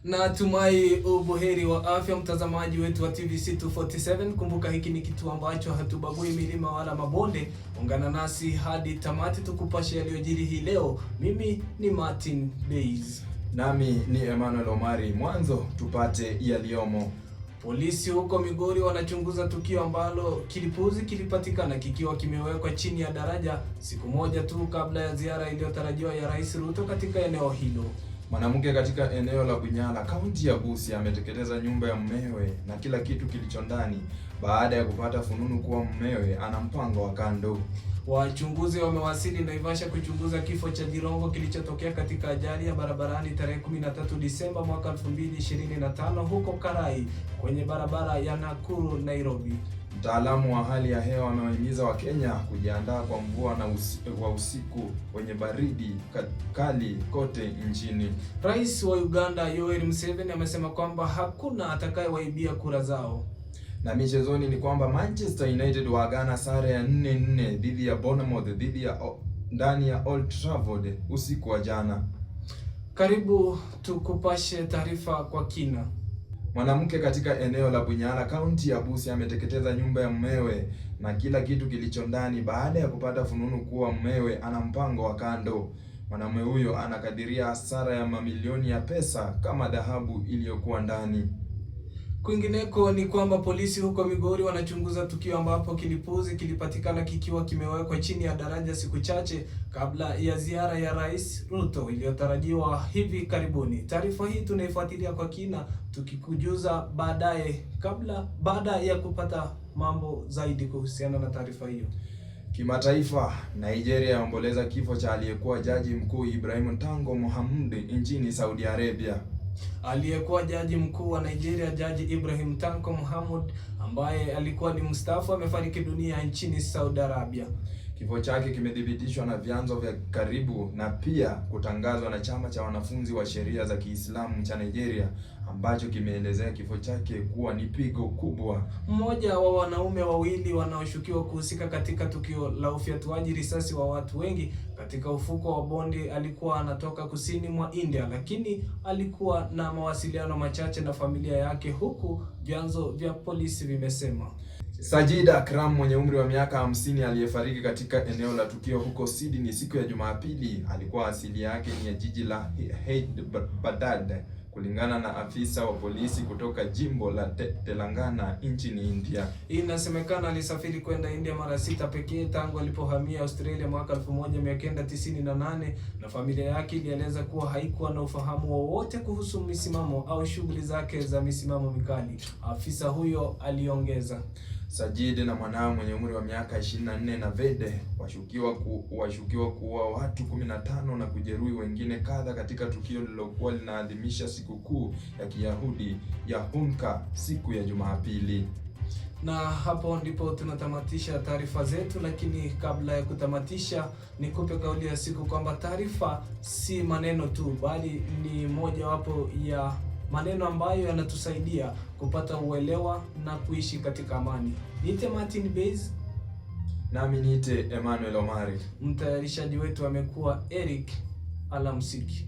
Na tumai ubuheri wa afya mtazamaji wetu wa TVC 247. Kumbuka hiki ni kitu ambacho hatubagui milima wala mabonde. Ungana nasi hadi tamati tukupashe yaliyojiri hii leo. Mimi ni Martin Base. Nami ni Emmanuel Omari. Mwanzo tupate yaliyomo. Polisi huko Migori wanachunguza tukio ambalo kilipuzi kilipatikana kikiwa kimewekwa chini ya daraja siku moja tu kabla ya ziara iliyotarajiwa ya Rais Ruto katika eneo hilo. Mwanamke katika eneo la Bunyala, kaunti ya Busia, ameteketeza nyumba ya mumewe na kila kitu kilicho ndani baada ya kupata fununu kuwa mumewe ana mpango wa kando. Wachunguzi wamewasili Naivasha kuchunguza kifo cha Jirongo kilichotokea katika ajali ya barabarani tarehe 13 Disemba mwaka 2025 huko Karai kwenye barabara ya Nakuru Nairobi. Mtaalamu wa hali ya hewa amewahimiza Wakenya kujiandaa kwa mvua wa usiku wenye baridi kali kote nchini. Rais wa Uganda Yoweri Museveni amesema kwamba hakuna atakayewaibia kura zao. Na michezoni ni kwamba Manchester United waagana sare ya 4-4 dhidi ya Bournemouth ndani ya Old Trafford usiku wa jana. Karibu tukupashe taarifa kwa kina. Mwanamke katika eneo la Bunyala, kaunti ya Busia, ameteketeza nyumba ya mumewe na kila kitu kilicho ndani baada ya kupata fununu kuwa mumewe ana mpango wa kando. Mwanamume huyo anakadiria hasara ya mamilioni ya pesa kama dhahabu iliyokuwa ndani. Kwingineko ni kwamba polisi huko Migori wanachunguza tukio ambapo kilipuzi kilipatikana kikiwa kimewekwa chini ya daraja siku chache kabla ya ziara ya Rais Ruto iliyotarajiwa hivi karibuni. Taarifa hii tunaifuatilia kwa kina tukikujuza baada ya kupata mambo zaidi kuhusiana na taarifa hiyo. Kimataifa, Nigeria yaomboleza kifo cha aliyekuwa jaji mkuu Ibrahim Tanko Muhammad nchini Saudi Arabia. Aliyekuwa jaji mkuu wa Nigeria, Jaji Ibrahim Tanko Muhammad, ambaye alikuwa ni mstaafu, amefariki dunia nchini Saudi Arabia. Kifo chake kimethibitishwa na vyanzo vya karibu na pia kutangazwa na chama cha wanafunzi wa sheria za Kiislamu cha Nigeria, ambacho kimeelezea kifo chake kuwa ni pigo kubwa. Mmoja wa wanaume wawili wanaoshukiwa kuhusika katika tukio la ufyatuaji risasi wa watu wengi katika ufuko wa Bondi alikuwa anatoka kusini mwa India, lakini alikuwa na mawasiliano machache na familia yake, huku vyanzo vya polisi vimesema. Sajid Akram mwenye umri wa miaka 50 aliyefariki katika eneo la tukio huko Sydney siku ya Jumapili alikuwa asili yake ni ya jiji la Hyderabad, kulingana na afisa wa polisi kutoka jimbo la Telangana nchini India. Inasemekana alisafiri kwenda India mara 6 pekee tangu alipohamia Australia mwaka 1998, na familia yake ilieleza kuwa haikuwa na ufahamu wowote kuhusu misimamo au shughuli zake za misimamo mikali. Afisa huyo aliongeza. Sajid na mwanawe mwenye umri wa miaka 24 na Vede washukiwa kuua watu 15 na kujeruhi wengine kadha katika tukio lililokuwa linaadhimisha sikukuu ya Kiyahudi ya Hanukkah siku ya Jumapili. Na hapo ndipo tunatamatisha taarifa zetu, lakini kabla ya kutamatisha nikupe kauli ya siku kwamba taarifa si maneno tu, bali ni mojawapo ya maneno ambayo yanatusaidia kupata uelewa na kuishi katika amani. Niite Martin Base. Nami niite Emmanuel Omari. Mtayarishaji wetu amekuwa Eric Alamsiki.